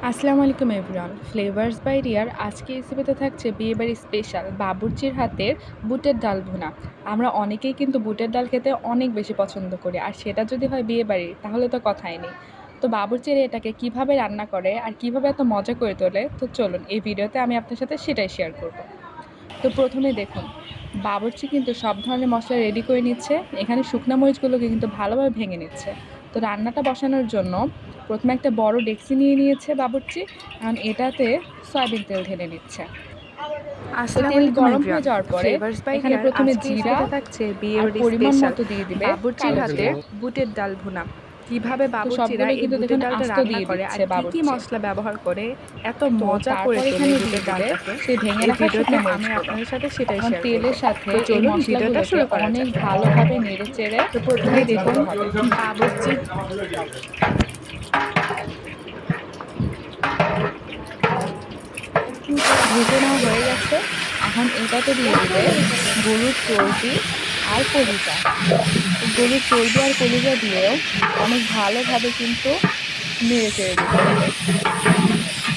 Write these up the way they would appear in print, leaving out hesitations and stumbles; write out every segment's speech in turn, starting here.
আসসালামু আলাইকুম everyone. Flavours by রিয়ার আজকে রেসিপিতে থাকছে বিয়েবাড়ির স্পেশাল বাবুর্চির হাতের বুটের ডাল ভুনা। আমরা অনেকেই কিন্তু বুটের ডাল খেতে অনেক বেশি পছন্দ করি, আর সেটা যদি হয় বিয়েবাড়ির তাহলে তো কথাই নেই। তো বাবুর্চির এটাকে কিভাবে রান্না করে আর কিভাবে এত মজা করে তোলে, তো চলুন এই ভিডিওতে আমি আপনার সাথে সেটাই শেয়ার করব। তো প্রথমে দেখুন, বাবুর্চি কিন্তু সব ধরনের মশলা রেডি করে নিচ্ছে। এখানে শুকনো মরিচগুলোকে কিন্তু ভালোভাবে ভেঙে নিচ্ছে। তো রান্নাটা বসানোর জন্য প্রথমে একটা বড় ডেকচি নিয়ে নিয়েছে বাবুর্চি, কারণ এটাতে সয়াবিন তেল ঢেলে নিচ্ছে। তো আসসালামু তেল আলাইকুম গরম হয়ে এভরিওয়ান। যাওয়ার পরে ফ্লেভার্স বাই এখানে রিয়ার প্রথমে আজকে জিরা রেসিপিতে থাকছে আর বিয়েবাড়ির পরিমাণ স্পেশাল মতো দিয়ে দিবে বাবুর্চির কালো হাতের জিরা। বুটের ডাল ভুনা। কিভাবে তো বাবুর্চিরা সবগুলোই এই কিন্তু বুটের দেখুন ডালটা আস্ত রান্না দিয়ে করে আর দিচ্ছে কি কি বাবুর্চি। মশলা ব্যবহার করে এত তো মজা করে তারপর তোলে এখানে এই দিয়ে বুটের দিবে ডালটাকে, সেই ভেঙে এই রাখা ভিডিওতে শুকনো আমি মরিচগুলো। আপনাদের সাথে সেটাই এখন শেয়ার করব। তেলের সাথে তো এই চলুন ভিডিওটা মশলাগুলোকে শুরু করা অনেক যাক। ভালোভাবে নেড়ে চেড়ে তো প্রথমেই ভেজে দেখুন নিতে হবে। বাবুর্চি ভেজে নেওয়া হয়ে গেছে। এখন এটাতে দিয়ে দিবে গরুর চর্বি আর কলিজা। গরুর চর্বি আর কলিজা দিয়েও অনেক ভালোভাবে কিন্তু নেড়ে চেড়ে দিতে হবে,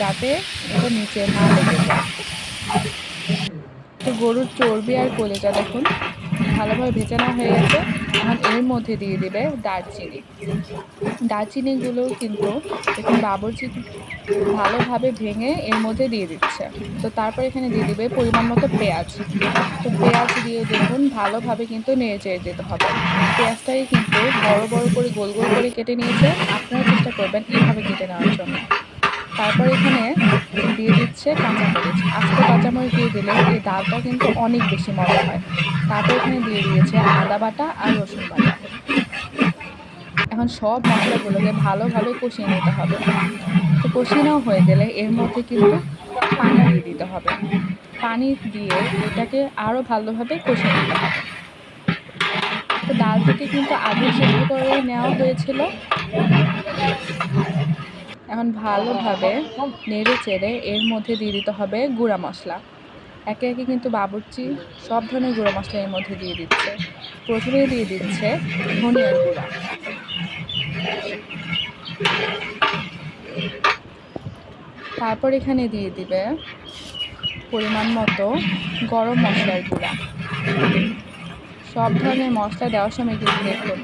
যাতে এটা নিচে না লেগে যায়। তো গরুর চর্বি আর কলিজা দেখুন ভালোভাবে ভেজে নেওয়া হয়ে গেছে। এখন এর মধ্যে দিয়ে দিবে দারচিনি। দারচিনিগুলোও কিন্তু দেখুন বাবুর্চি ভালোভাবে ভেঙে এর মধ্যে দিয়ে দিচ্ছে। তো তারপর এখানে দিয়ে দিবে পরিমাণ মতো পেঁয়াজ। তো পেঁয়াজ দিয়ে দেখুন ভালোভাবে কিন্তু নেড়ে চেড়ে দিতে হবে। পেঁয়াজটাকে কিন্তু বড় বড় করে গোল গোল করে কেটে নিয়েছে, আপনারা চেষ্টা করবেন এভাবে কেটে নেওয়ার জন্য। তারপর এখানে দিয়ে দিচ্ছে কাঁচামরিচ। আস্ত কাঁচামরিচ দিয়ে দিলে এই ডালটা কিন্তু অনেক বেশি মজা হয়। তারপর এখানে দিয়ে দিয়েছে আদা বাটা আর রসুন বাটা। এখন সব মশলাগুলোকে ভালোভাবে কষিয়ে নিতে হবে। তো কষিয়ে নেওয়া হয়ে গেলে এর মধ্যে কিন্তু পানি দিয়ে দিতে হবে। পানি দিয়ে এটাকে আরও ভালোভাবে কষিয়ে নিতে হবে। তো ডালটাকে কিন্তু আগে সিদ্ধ করে নেওয়া হয়েছিল। এখন ভালোভাবে নেড়ে চেড়ে এর মধ্যে দিয়ে দিতে হবে গুঁড়া মশলা। একে একে কিন্তু বাবুর্চি সব ধরনের গুঁড়া মশলা এর মধ্যে দিয়ে দিচ্ছে। প্রথমে দিয়ে দিচ্ছে ধনিয়ার গুঁড়া, তারপর এখানে দিয়ে দিবে পরিমাণ মতো গরম মশলার গুঁড়া। সব ধরনের মশলা দেওয়ার সময় কিন্তু দেখুন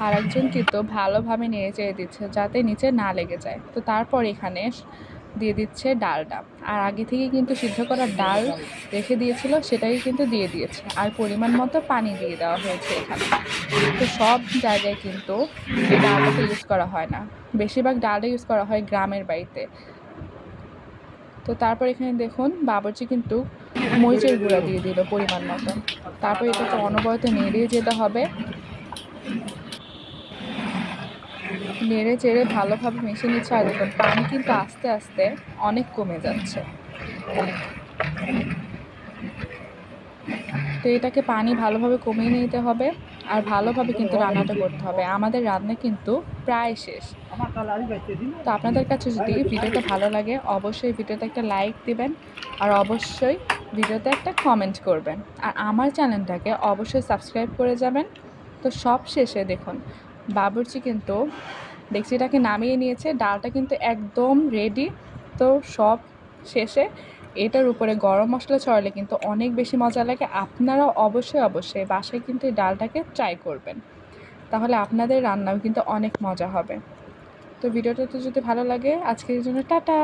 আরেকজন কিন্তু ভালোভাবে নেড়ে চেড়ে দিচ্ছে, যাতে নিচে না লেগে যায়। তো তারপর এখানে দিয়ে দিচ্ছে ডালটা, আর আগে থেকে কিন্তু সিদ্ধ করা ডাল রেখে দিয়েছিল সেটাই কিন্তু দিয়ে দিয়েছে, আর পরিমাণ মতো পানি দিয়ে দেওয়া হয়েছে এখানে। তো সব জায়গায় কিন্তু এই ডালটাকে ইউজ করা হয় না, বেশিরভাগ ডালটা ইউজ করা হয় গ্রামের বাড়িতে। তো তারপর এখানে দেখুন বাবুর্চি কিন্তু মরিচের গুঁড়া দিয়ে দিল পরিমাণ মতো। তারপর এটাকে অনবরত নেড়ে যেতে হবে। নেড়ে চেড়ে ভালোভাবে মিশিয়ে নিচ্ছে, আর দেখুন পানি কিন্তু আস্তে আস্তে অনেক কমে যাচ্ছে। তো এটাকে পানি ভালোভাবে কমিয়ে নিতে হবে, আর ভালোভাবে কিন্তু রান্নাটা করতে হবে। আমাদের রান্না কিন্তু প্রায় শেষ। তো আপনাদের কাছে যদি ভিডিওটা ভালো লাগে অবশ্যই ভিডিওতে একটা লাইক দিবেন, আর অবশ্যই ভিডিওতে একটা কমেন্ট করবেন, আর আমার চ্যানেলটাকে অবশ্যই সাবস্ক্রাইব করে যাবেন। তো সব শেষে দেখুন বাবুর্চি কিন্তু ডেকচিটাকে নামিয়ে নিয়েছে, ডালটা কিন্তু একদম রেডি। তো সব শেষে এটার উপরে গরম মশলা ছড়ালে কিন্তু অনেক বেশি মজা লাগে। আপনারাও অবশ্যই বাসায় কিন্তু এই ডালটাকে ট্রাই করবেন, তাহলে আপনাদের রান্নাও কিন্তু অনেক মজা হবে। তো ভিডিওটা যদি ভালো লাগে আজকের জন্য টাটা।